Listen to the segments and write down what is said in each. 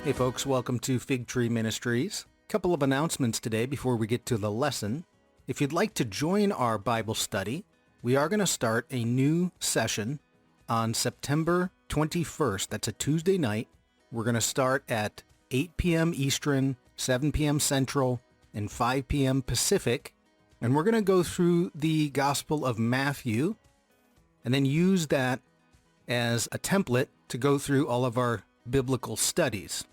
Hey folks, welcome to Fig Tree Ministries. A couple of announcements today before we get to the lesson. If you'd like to join our Bible study, we are going to start a new session on September 21st. That's a Tuesday night. We're going to start at 8 p.m. Eastern, 7 p.m. Central, and 5 p.m. Pacific. And we're going to go through the Gospel of Matthew and then use that as a template to go through all of our biblical studies.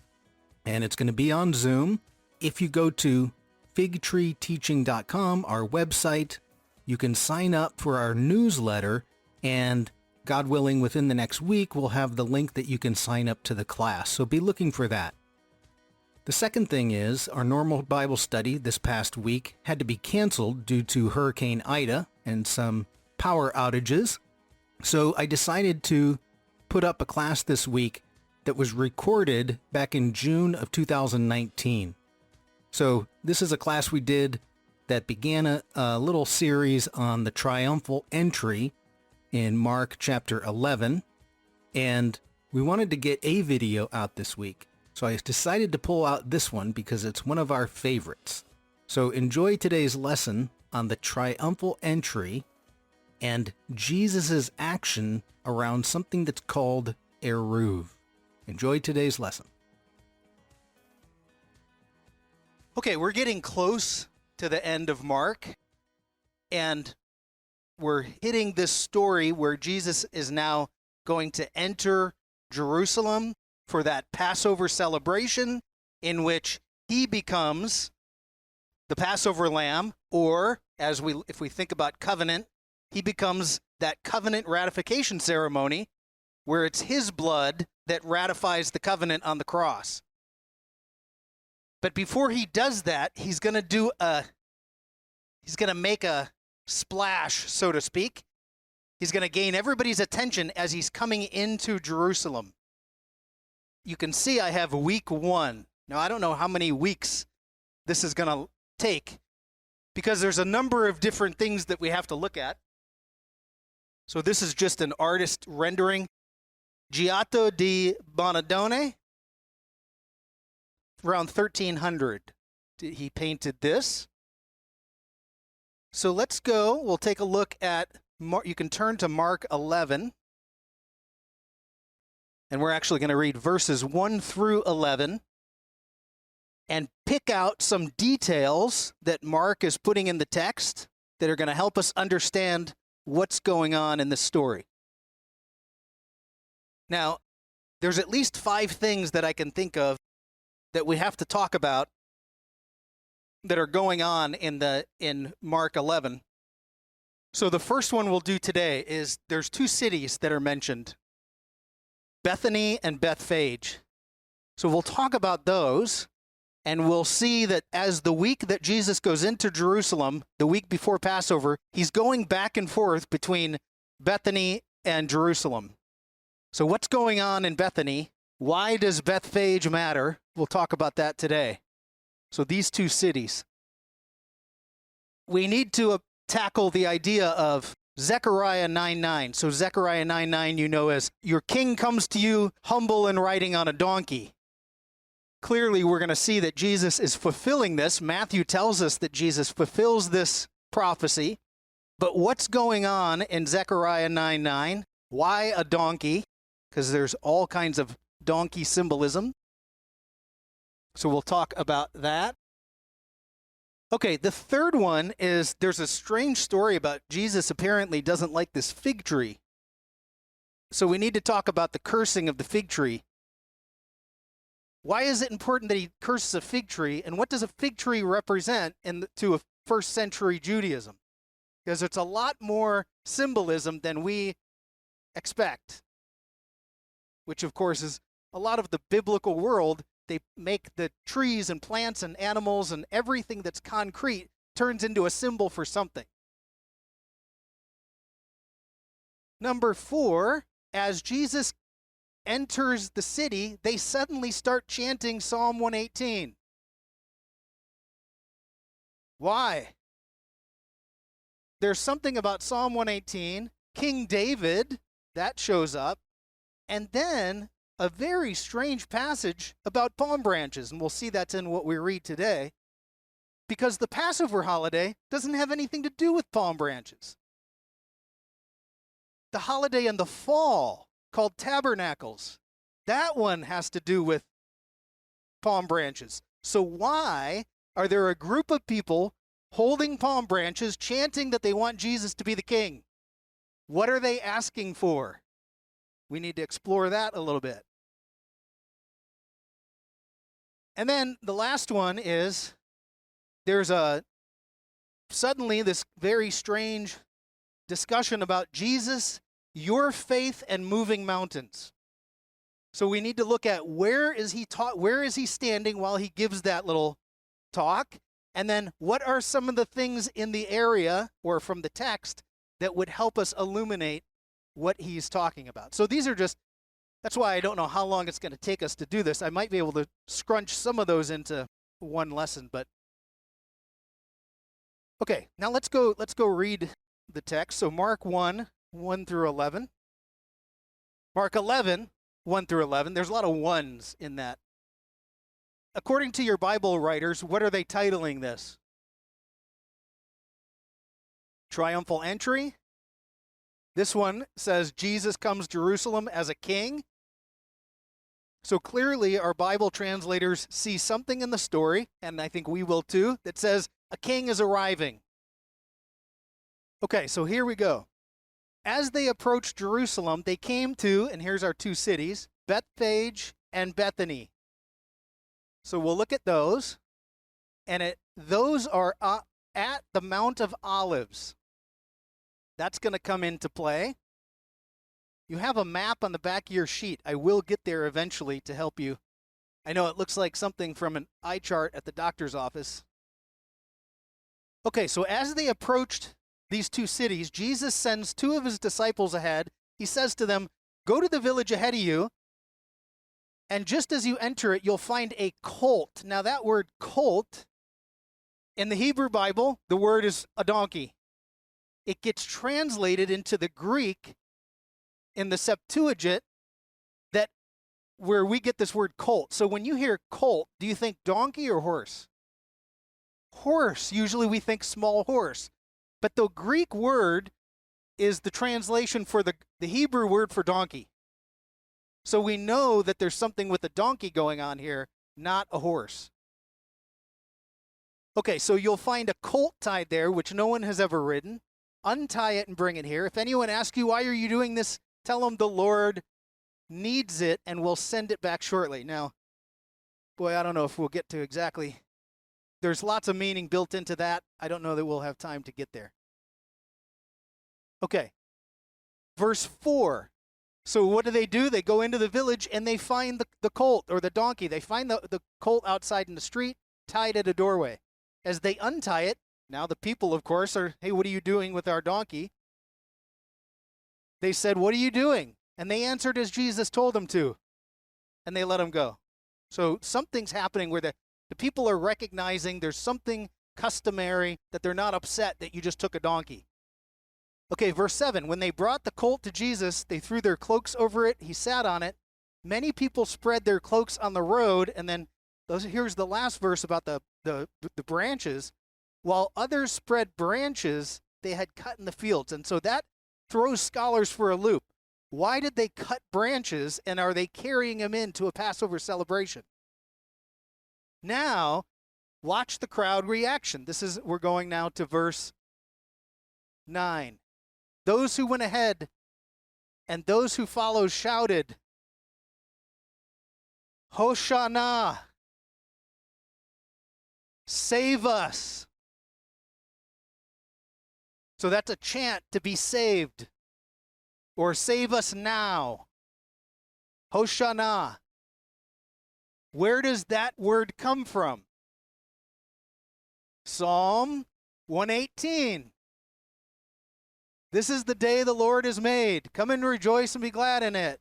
And it's going to be on Zoom. If you go to figtreeteaching.com, our website, you can sign up for our newsletter, and God willing, within the next week, we'll have the link that you can sign up to the class. So be looking for that. The second thing is, our normal Bible study this past week had to be canceled due to Hurricane Ida and some power outages. So I decided to put up a class this week that was recorded back in June of 2019. So this is a class we did that began a little series on the Triumphal Entry in Mark chapter 11, and we wanted to get a video out this week. So I decided to pull out this one because it's one of our favorites. So enjoy today's lesson on the Triumphal Entry and Jesus' action around something that's called Eruv. Enjoy today's lesson. Okay, we're getting close to the end of Mark, and we're hitting this story where Jesus is now going to enter Jerusalem for that Passover celebration in which he becomes the Passover lamb, or if we think about covenant, he becomes that covenant ratification ceremony where it's his blood that ratifies the covenant on the cross. But before he does that, he's going to make a splash, so to speak. He's going to gain everybody's attention as he's coming into Jerusalem. You can see I have week 1. Now, I don't know how many weeks this is going to take because there's a number of different things that we have to look at. So this is just an artist rendering. Giotto di Bonadone, around 1300, he painted this. So let's go. We'll take a look at, you can turn to Mark 11. And we're actually going to read verses 1 through 11 and pick out some details that Mark is putting in the text that are going to help us understand what's going on in this story. Now, there's at least 5 things that I can think of that we have to talk about that are going on in Mark 11. So the first one we'll do today is there's 2 cities that are mentioned, Bethany and Bethphage. So we'll talk about those, and we'll see that as the week that Jesus goes into Jerusalem, the week before Passover, he's going back and forth between Bethany and Jerusalem. So what's going on in Bethany? Why does Bethphage matter? We'll talk about that today. So these 2 cities. We need to tackle the idea of Zechariah 9:9. So Zechariah 9:9, you know, as your king comes to you humble and riding on a donkey. Clearly, we're going to see that Jesus is fulfilling this. Matthew tells us that Jesus fulfills this prophecy. But what's going on in Zechariah 9:9? Why a donkey? Because there's all kinds of donkey symbolism. So we'll talk about that. Okay, the third one is there's a strange story about Jesus apparently doesn't like this fig tree. So we need to talk about the cursing of the fig tree. Why is it important that he curses a fig tree, and what does a fig tree represent to a first century Judaism? Because it's a lot more symbolism than we expect, which of course is a lot of the biblical world. They make the trees and plants and animals and everything that's concrete turns into a symbol for something. Number 4, as Jesus enters the city, they suddenly start chanting Psalm 118. Why? There's something about Psalm 118, King David, that shows up, and then a very strange passage about palm branches, and we'll see that's in what we read today, because the Passover holiday doesn't have anything to do with palm branches. The holiday in the fall, called Tabernacles, that one has to do with palm branches. So why are there a group of people holding palm branches, chanting that they want Jesus to be the king? What are they asking for? We need to explore that a little bit. And then the last one is there's suddenly this very strange discussion about Jesus, your faith, and moving mountains. So we need to look at where is he standing while he gives that little talk, and then what are some of the things in the area or from the text that would help us illuminate what he's talking about. So these are just, that's why I don't know how long it's going to take us to do this. I might be able to scrunch some of those into one lesson, but okay, now let's go read the text. So Mark 1, 1 through 11. Mark 11, 1 through 11. There's a lot of ones in that. According to your Bible writers, what are they titling this? Triumphal Entry. This one says Jesus comes to Jerusalem as a king. So clearly our Bible translators see something in the story, and I think we will too, that says a king is arriving. Okay, so here we go. As they approached Jerusalem, they came to, and here's our two cities, Bethphage and Bethany. So we'll look at those, and those are at the Mount of Olives. That's going to come into play. You have a map on the back of your sheet. I will get there eventually to help you. I know it looks like something from an eye chart at the doctor's office. Okay, so as they approached these two cities, Jesus sends two of his disciples ahead. He says to them, go to the village ahead of you, and just as you enter it, you'll find a colt. Now that word colt, in the Hebrew Bible, the word is a donkey. It gets translated into the Greek in the Septuagint, that where we get this word colt. So when you hear colt, do you think donkey or horse? Horse. Usually we think small horse. But the Greek word is the translation for the Hebrew word for donkey. So we know that there's something with a donkey going on here, not a horse. Okay, so you'll find a colt tied there, which no one has ever ridden. Untie it and bring it here. If anyone asks you, why are you doing this? Tell them the Lord needs it and we'll send it back shortly. Now, boy, I don't know if we'll get to exactly. There's lots of meaning built into that. I don't know that we'll have time to get there. Okay, verse 4. So what do? They go into the village and they find the colt or the donkey. They find the colt outside in the street, tied at a doorway. As they untie it, now the people, of course, are, hey, what are you doing with our donkey? They said, what are you doing? And they answered as Jesus told them to. And they let him go. So something's happening where the people are recognizing there's something customary, that they're not upset that you just took a donkey. Okay, verse 7. When they brought the colt to Jesus, they threw their cloaks over it. He sat on it. Many people spread their cloaks on the road. And then here's the last verse about the branches. While others spread branches they had cut in the fields. And so that throws scholars for a loop. Why did they cut branches, and are they carrying them into a Passover celebration? Now, watch the crowd reaction. We're going now to verse 9. Those who went ahead and those who followed shouted, Hosanna! Save us! So that's a chant to be saved, or save us now. Hosanna. Where does that word come from? Psalm 118. This is the day the Lord has made. Come and rejoice and be glad in it.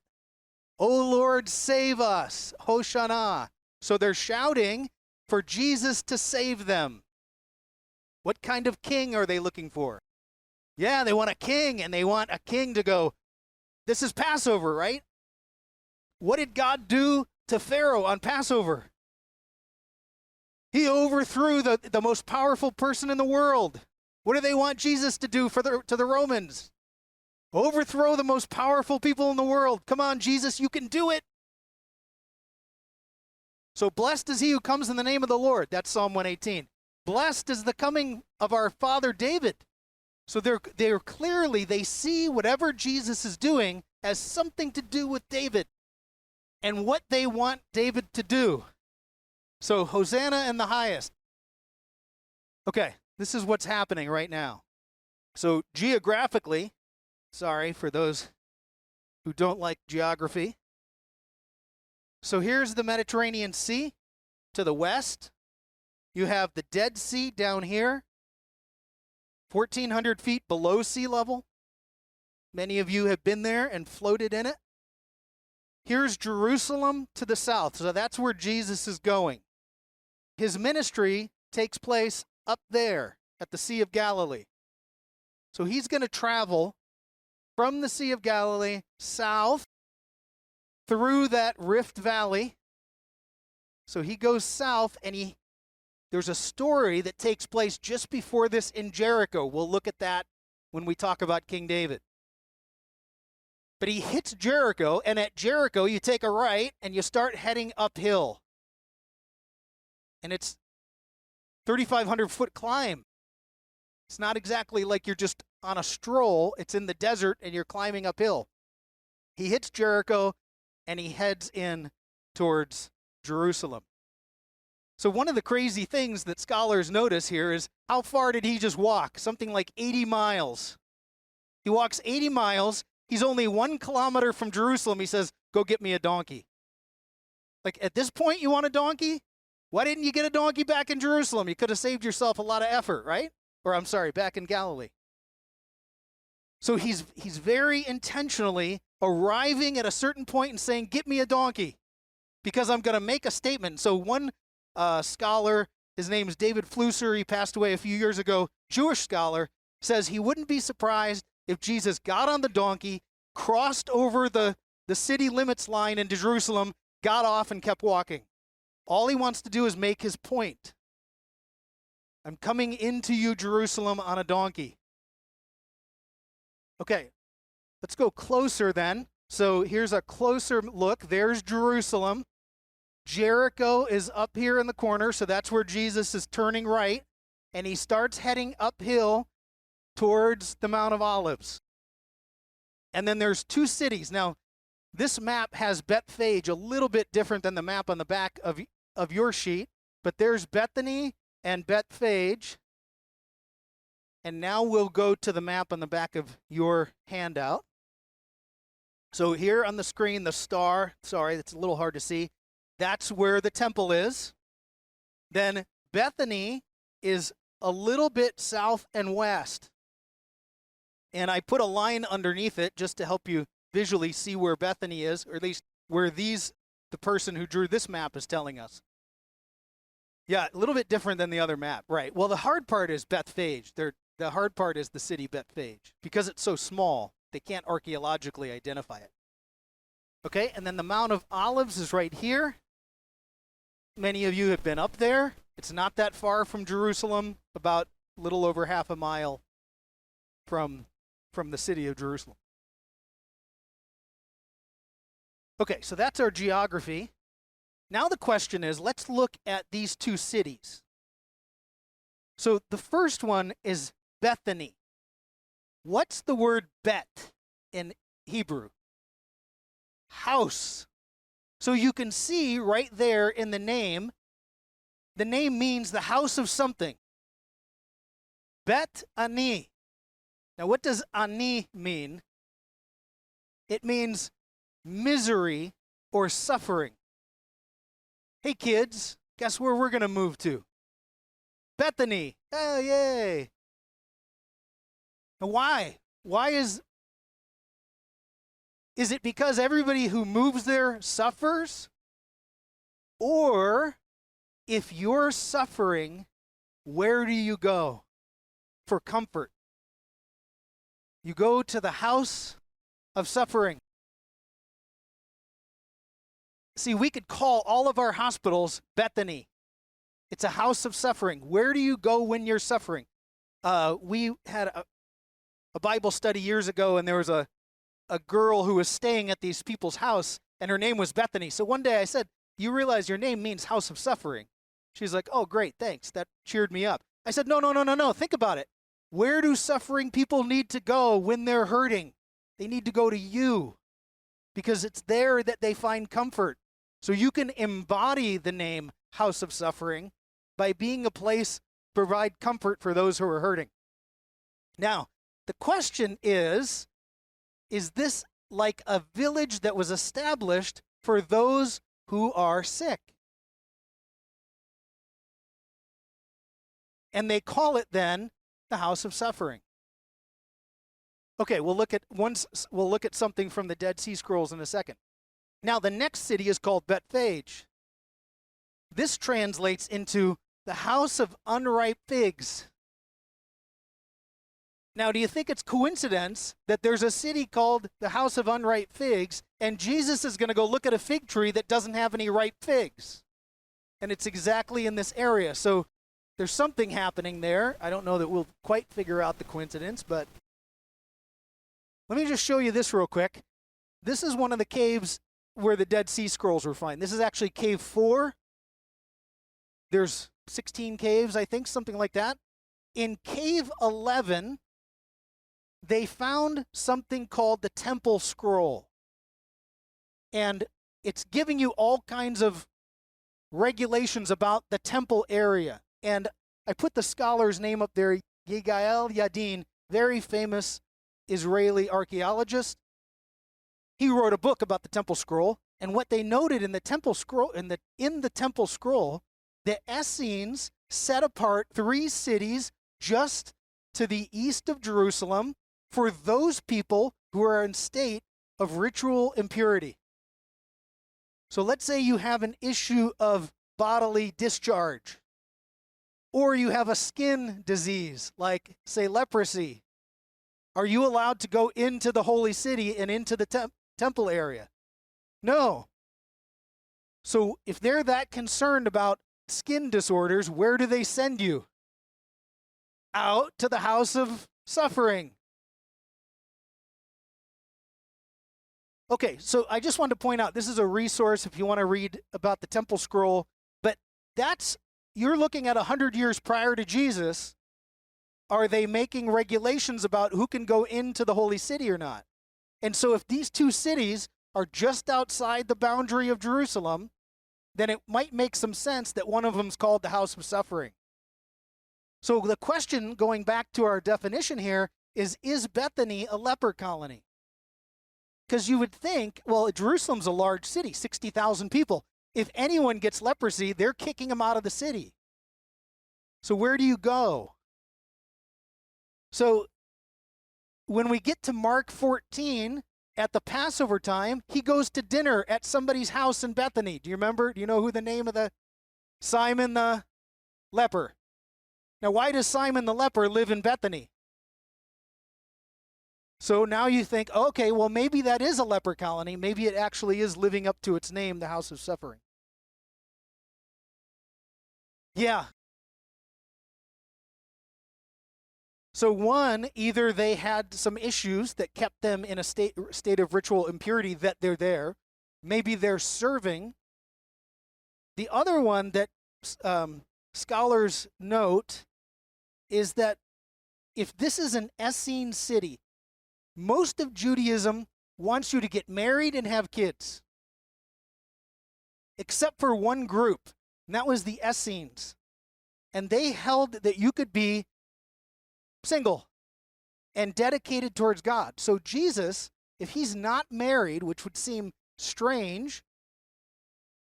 O Lord, save us. Hosanna. So they're shouting for Jesus to save them. What kind of king are they looking for? Yeah, they want a king, and they want a king to go, this is Passover, right? What did God do to Pharaoh on Passover? He overthrew the most powerful person in the world. What do they want Jesus to do to the Romans? Overthrow the most powerful people in the world. Come on, Jesus, you can do it. So blessed is he who comes in the name of the Lord. That's Psalm 118. Blessed is the coming of our father David. So they're clearly, they see whatever Jesus is doing as something to do with David and what they want David to do. So Hosanna in the highest. Okay, this is what's happening right now. So geographically, sorry for those who don't like geography. So here's the Mediterranean Sea to the west. You have the Dead Sea down here, 1,400 feet below sea level. Many of you have been there and floated in it. Here's Jerusalem to the south. So that's where Jesus is going. His ministry takes place up there at the Sea of Galilee. So he's going to travel from the Sea of Galilee south through that Rift Valley. So he goes south, and there's a story that takes place just before this in Jericho. We'll look at that when we talk about King David. But he hits Jericho, and at Jericho you take a right and you start heading uphill. And it's 3,500-foot climb. It's not exactly like you're just on a stroll. It's in the desert and you're climbing uphill. He hits Jericho and he heads in towards Jerusalem. So one of the crazy things that scholars notice here is how far did he just walk? Something like 80 miles. He walks 80 miles. He's only 1 kilometer from Jerusalem. He says, go get me a donkey. Like, at this point, you want a donkey? Why didn't you get a donkey back in Jerusalem? You could have saved yourself a lot of effort, right? Or I'm sorry, back in Galilee. So he's very intentionally arriving at a certain point and saying, get me a donkey, because I'm going to make a statement. So one scholar, his name is David Flusser, he passed away a few years ago, Jewish scholar, says he wouldn't be surprised if Jesus got on the donkey, crossed over the city limits line into Jerusalem, got off and kept walking. All he wants to do is make his point. I'm coming into you, Jerusalem, on a donkey. Okay, let's go closer then. So here's a closer look. There's Jerusalem. Jericho is up here in the corner, so that's where Jesus is turning right, and he starts heading uphill towards the Mount of Olives. And then there's 2 cities. Now, this map has Bethphage a little bit different than the map on the back of your sheet, but there's Bethany and Bethphage. And now we'll go to the map on the back of your handout. So here on the screen, the star, sorry, it's a little hard to see. That's where the temple is. Then Bethany is a little bit south and west. And I put a line underneath it just to help you visually see where Bethany is, or at least where the person who drew this map is telling us. Yeah, a little bit different than the other map. Right. Well, the hard part is Bethphage. The hard part is the city Bethphage. Because it's so small, they can't archaeologically identify it. Okay, and then the Mount of Olives is right here. Many of you have been up there. It's not that far from Jerusalem, about a little over half a mile from the city of Jerusalem. Okay, so that's our geography. Now the question is, let's look at these 2 cities. So the first one is Bethany. What's the word bet in Hebrew? House. So you can see right there in the name means the house of something. Bet Ani. Now what does Ani mean? It means misery or suffering. Hey kids, guess where we're going to move to? Bethany. Oh, yay. Now why? Why is it because everybody who moves there suffers? Or if you're suffering, where do you go for comfort? You go to the house of suffering. See, we could call all of our hospitals Bethany. It's a house of suffering. Where do you go when you're suffering? We had a Bible study years ago, and there was a girl who was staying at these people's house, and her name was Bethany. So one day I said, you realize your name means house of suffering. She's like, oh, great, thanks. That cheered me up. I said, no. Think about it. Where do suffering people need to go when they're hurting? They need to go to you, because it's there that they find comfort. So you can embody the name house of suffering by being a place to provide comfort for those who are hurting. Now, the question is this like a village that was established for those who are sick? And they call it then the house of suffering. Okay, we'll look at something from the Dead Sea Scrolls in a second. Now, the next city is called Bethphage. This translates into the house of unripe figs. Now, do you think it's coincidence that there's a city called the house of unripe figs, and Jesus is going to go look at a fig tree that doesn't have any ripe figs? And it's exactly in this area. So there's something happening there. I don't know that we'll quite figure out the coincidence, but let me just show you this real quick. This is one of the caves where the Dead Sea Scrolls were found. This is actually cave 4. There's 16 caves, I think, something like that. In cave 11, they found something called the Temple Scroll. And it's giving you all kinds of regulations about the temple area. And I put the scholar's name up there, Yigael Yadin, very famous Israeli archaeologist. He wrote a book about the Temple Scroll, and what they noted in the Temple Scroll, in the Temple Scroll, the Essenes set apart 3 cities just to the east of Jerusalem for those people who are in state of ritual impurity. So let's say you have an issue of bodily discharge, or you have a skin disease, like, say, leprosy. Are you allowed to go into the holy city and into the temple area? No. So if they're that concerned about skin disorders, where do they send you? Out to the house of suffering. Okay, so I just wanted to point out, this is a resource if you want to read about the Temple Scroll, but you're looking at 100 years prior to Jesus. Are they making regulations about who can go into the holy city or not? And so if these 2 cities are just outside the boundary of Jerusalem, then it might make some sense that one of them is called the house of suffering. So the question, going back to our definition here, is Bethany a leper colony? Because you would think, well, Jerusalem's a large city, 60,000 people. If anyone gets leprosy, they're kicking them out of the city. So where do you go? So when we get to Mark 14, at the Passover time, he goes to dinner at somebody's house in Bethany. Do you remember? Do you know who the name of the Simon the leper? Now, why does Simon the leper live in Bethany? So now you think, okay, well, maybe that is a leper colony. Maybe it actually is living up to its name, the house of suffering. Yeah. So one, either they had some issues that kept them in a state of ritual impurity that they're there. Maybe they're serving. The other one that scholars note is that if this is an Essene city, most of Judaism wants you to get married and have kids, except for one group, and that was the Essenes. And they held that you could be single and dedicated towards God. So Jesus, if he's not married, which would seem strange,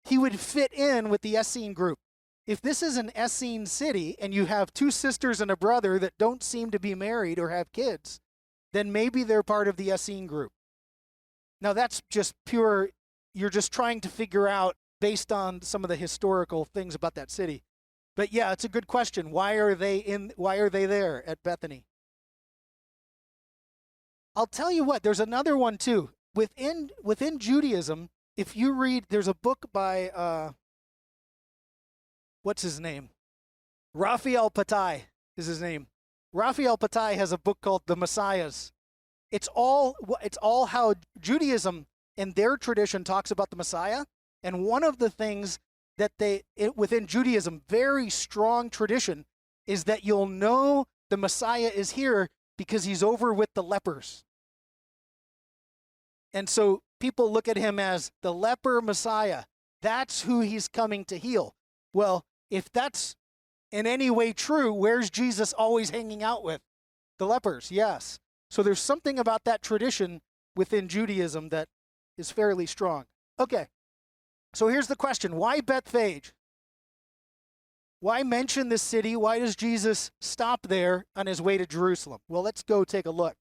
he would fit in with the Essene group. If this is an Essene city and you have 2 sisters and a brother that don't seem to be married or have kids, then maybe they're part of the Essene group. Now that's just pure, you're just trying to figure out based on some of the historical things about that city. But yeah, it's a good question. Why are they there at Bethany? I'll tell you what, there's another one too. Within Judaism, If you read, there's a book by, what's his name? Raphael Patai is his name. Raphael Patai has a book called The Messiahs. It's all how Judaism in their tradition talks about the Messiah. And one of the things that within Judaism, very strong tradition, is that you'll know the Messiah is here because he's over with the lepers. And so people look at him as the leper Messiah. That's who he's coming to heal. Well, if that's in any way true, where's Jesus always hanging out with? The lepers, yes. So there's something about that tradition within Judaism that is fairly strong. Okay, so here's the question. Why Bethphage? Why mention this city? Why does Jesus stop there on his way to Jerusalem? Well, let's go take a look.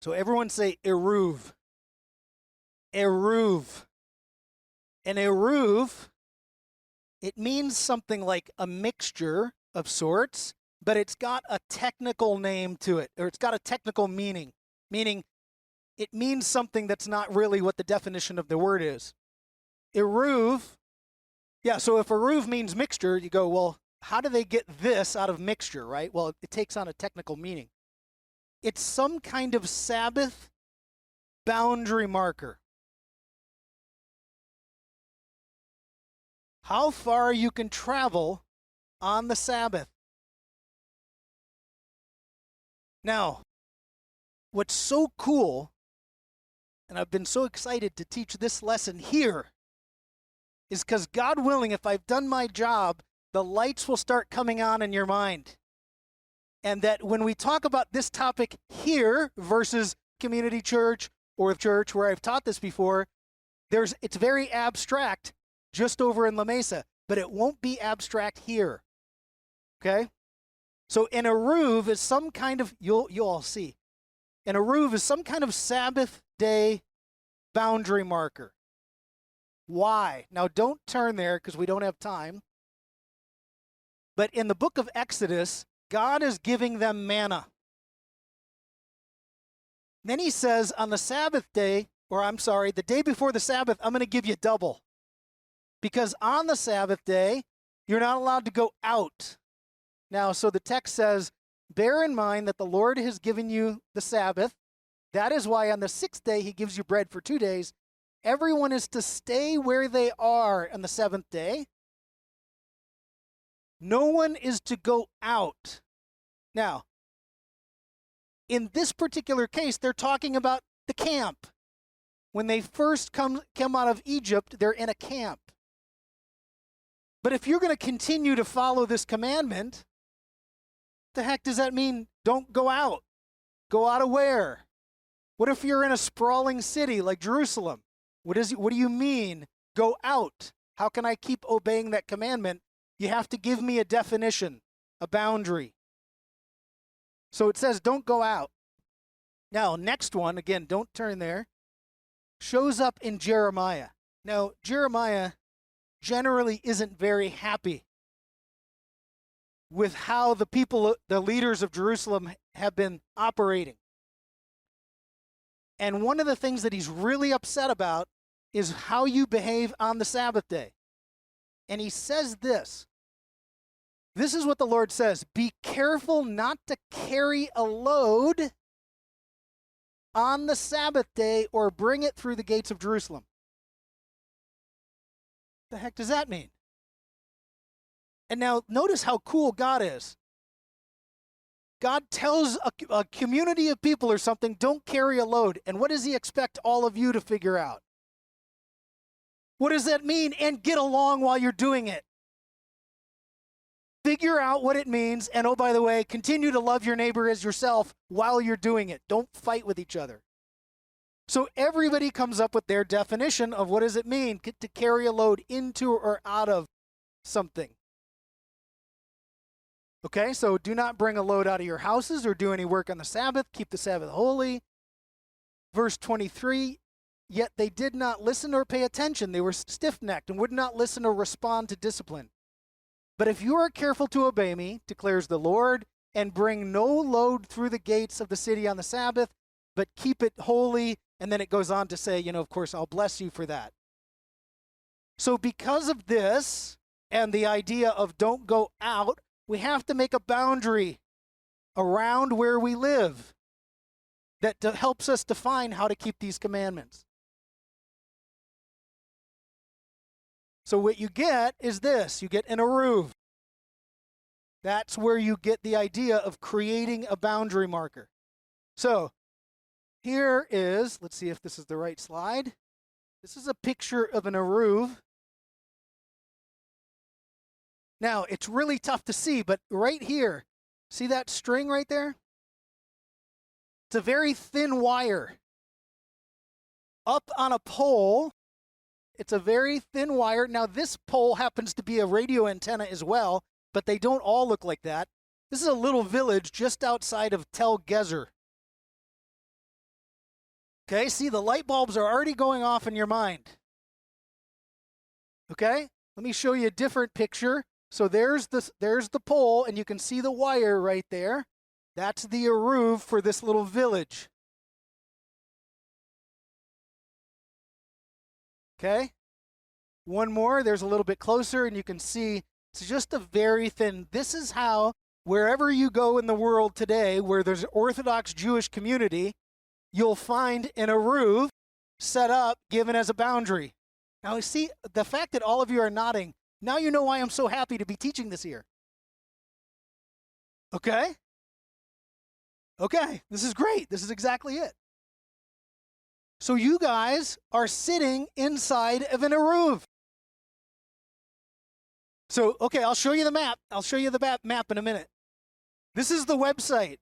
So everyone say Eruv. Eruv. And Eruv, it means something like a mixture of sorts, but it's got a technical name to it, or it's got a technical meaning, meaning it means something that's not really what the definition of the word is. Eruv, yeah, so if Eruv means mixture, you go, well, how do they get this out of mixture, right? Well, it takes on a technical meaning. It's some kind of Sabbath boundary marker. How far you can travel on the Sabbath. Now, what's so cool, and I've been so excited to teach this lesson here, is because God willing, if I've done my job, the lights will start coming on in your mind. And that when we talk about this topic here versus community church or church where I've taught this before, it's very abstract just over in La Mesa, but it won't be abstract here. Okay? So an Eruv is some kind of, you'll all see, an Eruv is some kind of Sabbath day boundary marker. Why? Now don't turn there because we don't have time. But in the book of Exodus, God is giving them manna. Then he says on the Sabbath day, or I'm sorry, the day before the Sabbath, I'm going to give you double. Because on the Sabbath day, you're not allowed to go out. Now, so the text says, bear in mind that the Lord has given you the Sabbath. That is why on the sixth day, he gives you bread for 2 days. Everyone is to stay where they are on the seventh day. No one is to go out. Now, in this particular case, they're talking about the camp. When they first come out of Egypt, they're in a camp. But if you're going to continue to follow this commandment, the heck does that mean? Don't go out. Go out of where? What if you're in a sprawling city like Jerusalem? What do you mean, go out? How can I keep obeying that commandment? You have to give me a definition, a boundary. So it says, don't go out. Now, next one, again, don't turn there, shows up in Jeremiah. Now, Jeremiah generally isn't very happy with how the people, the leaders of Jerusalem have been operating. And one of the things that he's really upset about is how you behave on the Sabbath day. And he says this. This is what the Lord says. Be careful not to carry a load on the Sabbath day or bring it through the gates of Jerusalem. What the heck does that mean? And now notice how cool God is. God tells a community of people or something, don't carry a load. And what does he expect all of you to figure out? What does that mean? And get along while you're doing it. Figure out what it means. And oh, by the way, continue to love your neighbor as yourself while you're doing it. Don't fight with each other. So everybody comes up with their definition of what does it mean to carry a load into or out of something. Okay, so do not bring a load out of your houses or do any work on the Sabbath. Keep the Sabbath holy. Verse 23, yet they did not listen or pay attention. They were stiff-necked and would not listen or respond to discipline. But if you are careful to obey me, declares the Lord, and bring no load through the gates of the city on the Sabbath, but keep it holy, And then it goes on to say, of course, I'll bless you for that. So because of this and the idea of don't go out, we have to make a boundary around where we live that helps us define how to keep these commandments. So what you get is this. You get an eruv. That's where you get the idea of creating a boundary marker. So here is, let's see if this is the right slide. This is a picture of an eruv. Now, it's really tough to see, but right here, see that string right there? It's a very thin wire. Up on a pole, it's a very thin wire. Now, this pole happens to be a radio antenna as well, but they don't all look like that. This is a little village just outside of Tel Gezer. Okay, see, the light bulbs are already going off in your mind. Okay, let me show you a different picture. So there's the pole, and you can see the wire right there. That's the eruv for this little village. Okay, one more. There's a little bit closer, and you can see it's just a very thin. This is how, wherever you go in the world today, where there's an Orthodox Jewish community, you'll find an eruv set up, given as a boundary. Now, you see, the fact that all of you are nodding, now you know why I'm so happy to be teaching this here. Okay? Okay, this is great. This is exactly it. So you guys are sitting inside of an eruv. So, okay, I'll show you the map. I'll show you the map in a minute. This is the website.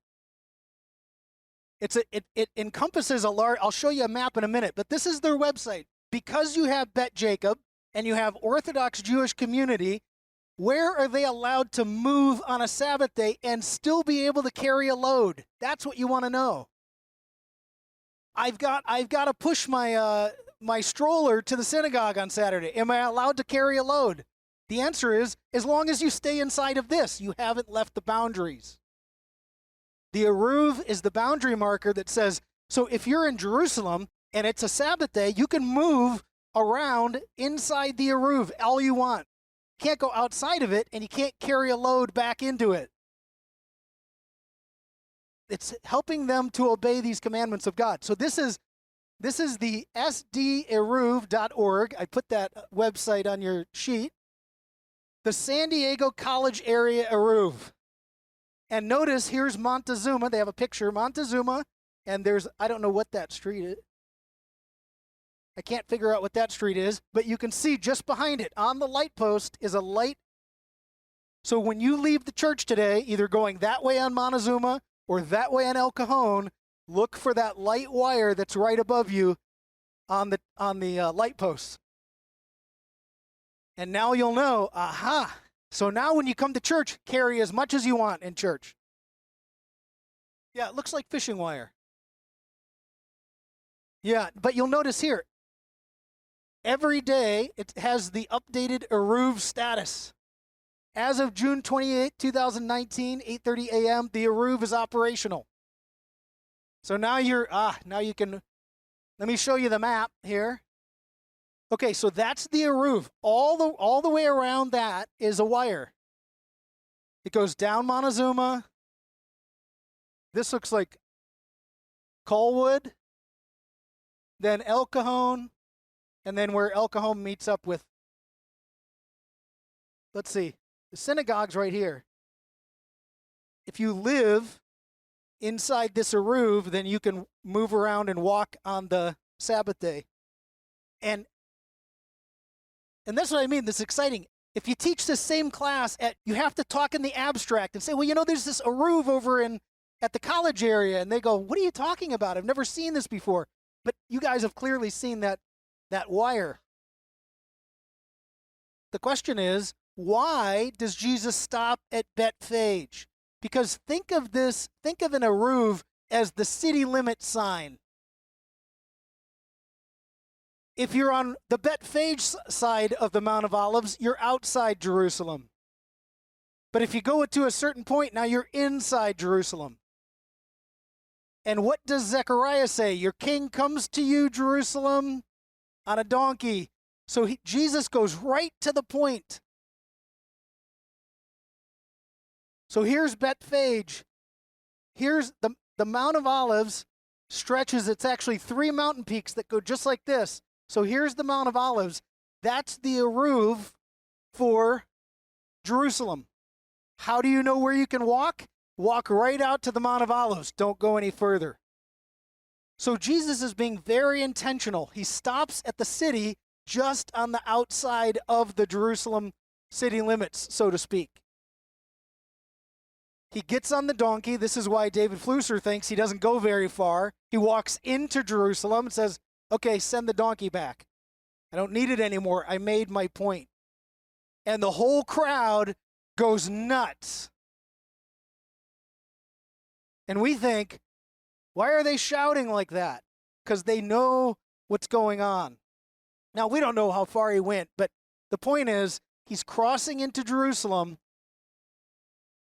It encompasses a large, I'll show you a map in a minute, but this is their website. Because you have Bet Jacob and you have Orthodox Jewish community, where are they allowed to move on a Sabbath day and still be able to carry a load? That's what you want to know. I've got to push my my stroller to the synagogue on Saturday. Am I allowed to carry a load? The answer is, as long as you stay inside of this, you haven't left the boundaries. The eruv is the boundary marker that says, so if you're in Jerusalem and it's a Sabbath day, you can move around inside the eruv all you want. You can't go outside of it, and you can't carry a load back into it. It's helping them to obey these commandments of God. So this is the sderuv.org. I put that website on your sheet. The San Diego College Area Eruv. And notice here's Montezuma. They have a picture, Montezuma, and there's, I don't know what that street is. I can't figure out what that street is, but you can see just behind it on the light post is a light. So when you leave the church today, either going that way on Montezuma or that way on El Cajon, look for that light wire that's right above you on the light posts. And now you'll know, aha. So now when you come to church, carry as much as you want in church. Yeah, it looks like fishing wire. Yeah, but you'll notice here, every day it has the updated eruv status. As of June 28, 2019, 8:30 a.m., the eruv is operational. So now now you can, let me show you the map here. Okay, so that's the eruv. All the way around that is a wire. It goes down Montezuma. This looks like Colwood, then El Cajon, and then where El Cajon meets up with, let's see, the synagogue's right here. If you live inside this eruv, then you can move around and walk on the Sabbath day. And that's what I mean, this is exciting. If you teach the same class, you have to talk in the abstract and say, well, there's this eruv over at the college area. And they go, what are you talking about? I've never seen this before. But you guys have clearly seen that wire. The question is, why does Jesus stop at Bethphage? Because think of an eruv as the city limit sign. If you're on the Bethphage side of the Mount of Olives, you're outside Jerusalem. But if you go to a certain point, now you're inside Jerusalem. And what does Zechariah say? Your king comes to you, Jerusalem, on a donkey. So Jesus goes right to the point. So here's Bethphage. Here's the Mount of Olives stretches. It's actually 3 mountain peaks that go just like this. So here's the Mount of Olives. That's the Eruv for Jerusalem. How do you know where you can walk? Walk right out to the Mount of Olives. Don't go any further. So Jesus is being very intentional. He stops at the city just on the outside of the Jerusalem city limits, so to speak. He gets on the donkey. This is why David Flusser thinks he doesn't go very far. He walks into Jerusalem and says, okay, send the donkey back. I don't need it anymore. I made my point. And the whole crowd goes nuts. And we think, why are they shouting like that? Because they know what's going on. Now, we don't know how far he went, but the point is, he's crossing into Jerusalem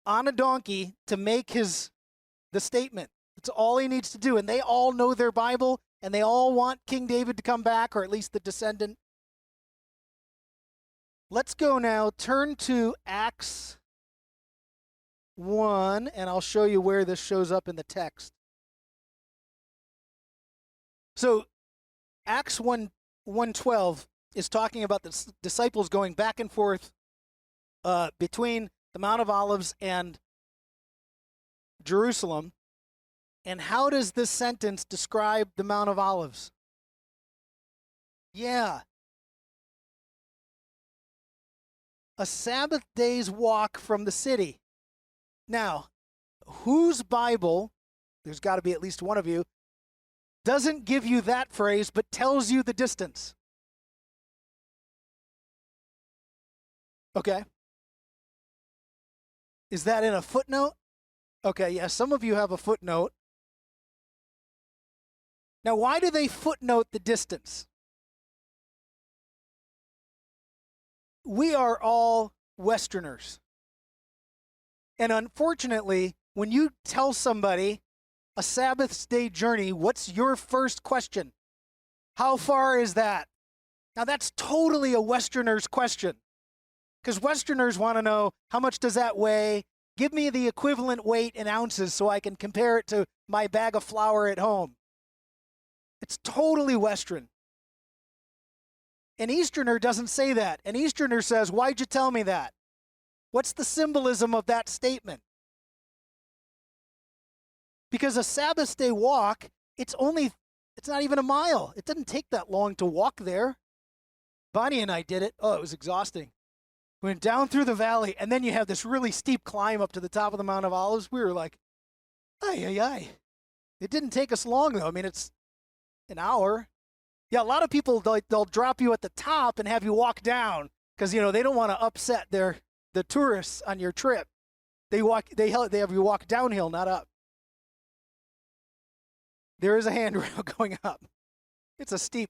on a donkey to make the statement. That's all he needs to do. And they all know their Bible, and they all want King David to come back, or at least the descendant. Let's go now, turn to Acts 1, and I'll show you where this shows up in the text. So Acts 1:12 is talking about the disciples going back and forth between the Mount of Olives and Jerusalem. And how does this sentence describe the Mount of Olives? Yeah. A Sabbath day's walk from the city. Now, whose Bible, there's got to be at least one of you, doesn't give you that phrase but tells you the distance? Okay. Is that in a footnote? Okay, yeah, some of you have a footnote. Now, why do they footnote the distance? We are all Westerners. And unfortunately, when you tell somebody a Sabbath day journey, what's your first question? How far is that? Now, that's totally a Westerner's question. Because Westerners want to know, how much does that weigh? Give me the equivalent weight in ounces so I can compare it to my bag of flour at home. It's totally Western. An Easterner doesn't say that. An Easterner says, why'd you tell me that? What's the symbolism of that statement? Because a Sabbath day walk, it's not even a mile. It didn't take that long to walk there. Bonnie and I did it. Oh, it was exhausting. We went down through the valley, and then you have this really steep climb up to the top of the Mount of Olives. We were like, ay, ay, ay. It didn't take us long, though. I mean, it's an hour. Yeah, a lot of people, they'll drop you at the top and have you walk down because, they don't want to upset the tourists on your trip. They have you walk downhill, not up. There is a handrail going up. It's a steep.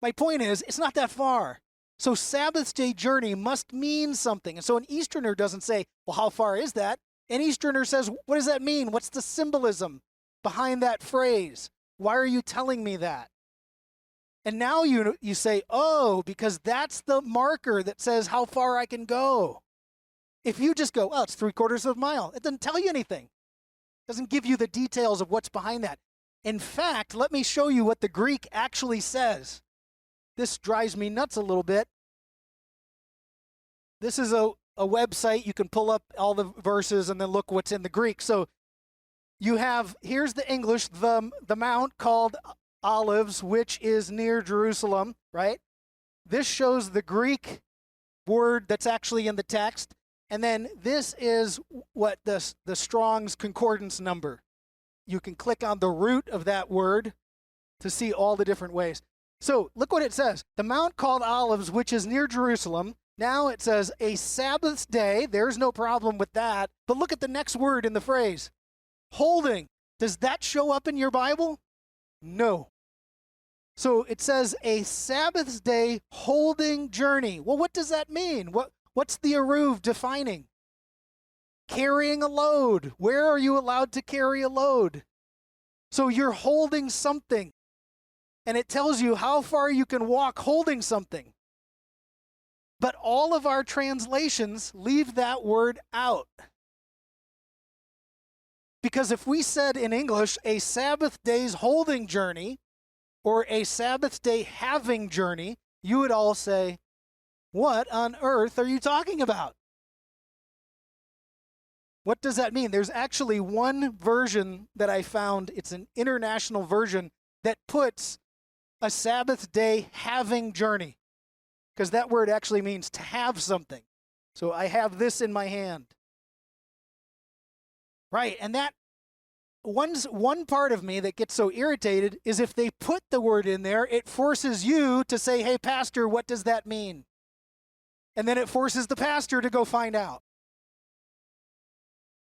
My point is, it's not that far. So Sabbath day journey must mean something. And so an Easterner doesn't say, well, how far is that? An Easterner says, what does that mean? What's the symbolism behind that phrase? Why are you telling me that? And now you say, oh, because that's the marker that says how far I can go. If you just go, oh, it's 3/4 of a mile, it doesn't tell you anything. It doesn't give you the details of what's behind that. In fact, let me show you what the Greek actually says. This drives me nuts a little bit. This is a website. You can pull up all the verses and then look what's in the Greek. So you have, here's the English, the mount called Olives, which is near Jerusalem, right? This shows the Greek word that's actually in the text. And then this is what the Strong's Concordance number. You can click on the root of that word to see all the different ways. So look what it says. The mount called Olives, which is near Jerusalem. Now it says a Sabbath day. There's no problem with that. But look at the next word in the phrase. Holding. Does that show up in your Bible? No. So it says a Sabbath day holding journey. Well, what does that mean? What's the Eruv defining? Carrying a load. Where are you allowed to carry a load? So you're holding something. And it tells you how far you can walk holding something. But all of our translations leave that word out. Because if we said in English, a Sabbath day's holding journey, or a Sabbath day having journey, you would all say, what on earth are you talking about? What does that mean? There's actually one version that I found, it's an international version, that puts a Sabbath day having journey. Because that word actually means to have something. So I have this in my hand. Right, and that one part of me that gets so irritated is if they put the word in there, it forces you to say, hey, pastor, what does that mean? And then it forces the pastor to go find out.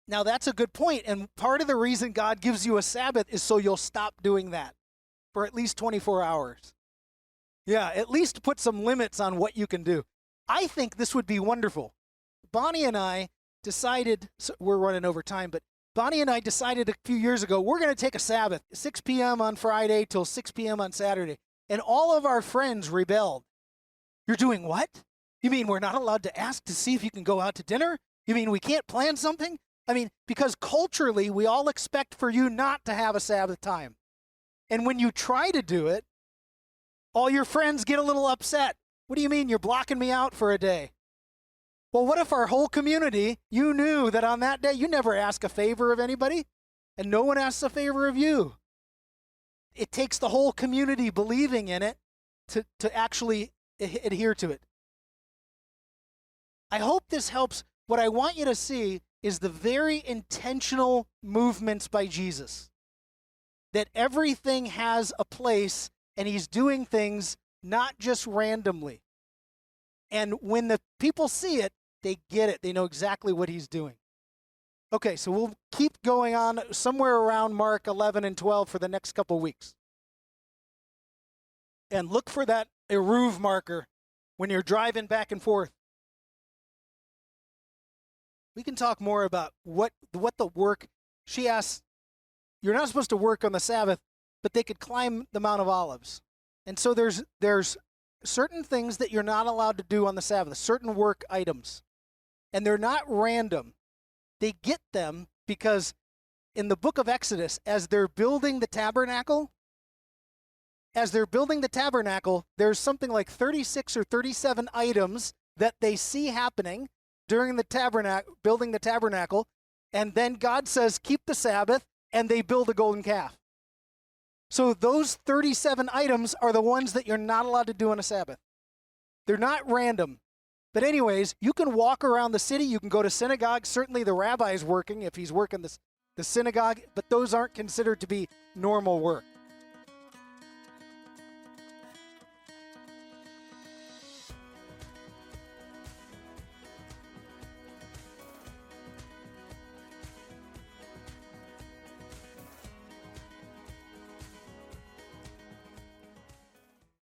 Now, that's a good point, and part of the reason God gives you a Sabbath is so you'll stop doing that for at least 24 hours. Yeah, at least put some limits on what you can do. I think this would be wonderful. Bonnie and I decided, so we're running over time, but Bonnie and I decided a few years ago, we're going to take a Sabbath, 6 p.m. on Friday till 6 p.m. on Saturday. And all of our friends rebelled. You're doing what? You mean we're not allowed to ask to see if you can go out to dinner? You mean we can't plan something? I mean, because culturally, we all expect for you not to have a Sabbath time. And when you try to do it, all your friends get a little upset. What do you mean you're blocking me out for a day? Well, what if our whole community, you knew that on that day, you never ask a favor of anybody, and no one asks a favor of you? It takes the whole community believing in it to actually adhere to it. I hope this helps. What I want you to see is the very intentional movements by Jesus. That everything has a place, and he's doing things not just randomly. And when the people see it, they get it. They know exactly what he's doing. Okay, so we'll keep going on somewhere around Mark 11 and 12 for the next couple weeks. And look for that eruv marker when you're driving back and forth. We can talk more about what the work. She asks, you're not supposed to work on the Sabbath, but they could climb the Mount of Olives. And so there's certain things that you're not allowed to do on the Sabbath, certain work items. And they're not random. They get them because in the book of Exodus, as they're building the tabernacle, there's something like 36 or 37 items that they see happening during the building the tabernacle. And then God says, keep the Sabbath, and they build a golden calf. So those 37 items are the ones that you're not allowed to do on a Sabbath. They're not random. But anyways, you can walk around the city. You can go to synagogue. Certainly the rabbi is working if he's working the synagogue, but those aren't considered to be normal work.